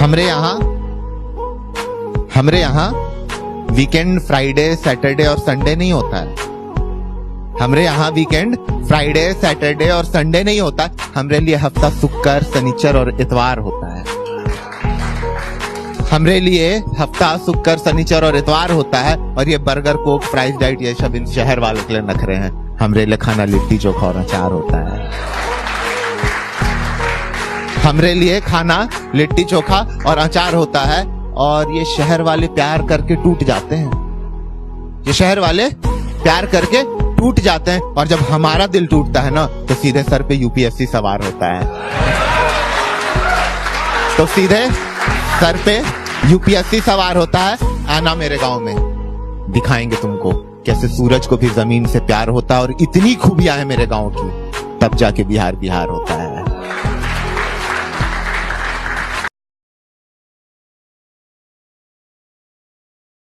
हमरे यहाँ weekend Friday Saturday और संडे नहीं होता है। हमरे यहाँ वीकेंड फ्राइडे सैटरडे और संडे नहीं होता। हमरे लिए हफ्ता शुक्र शनिचर और इतवार होता है। हमरे लिए हफ्ता शुक्र शनिचर और इतवार होता है। और ये बर्गर कोक फ्राइज डाइट ये सब इन शहर वालों के लिए नखरे हैं। हमरे लिए खाना लिट्टी चोखा और अचार होता है। हमरे लिए खाना लिट्टी चोखा और अचार होता है। और ये शहर वाले प्यार करके टूट जाते हैं। ये शहर वाले प्यार करके टूट जाते हैं। और जब हमारा दिल टूटता है ना तो सीधे सर पे यूपीएससी सवार होता है। तो सीधे सर पे यूपीएससी सवार होता है। आना मेरे गांव में, दिखाएंगे तुमको कैसे सूरज को भी जमीन से प्यार होता है। और इतनी खूबियां है मेरे गांव की, तब जाके बिहार बिहार होता है।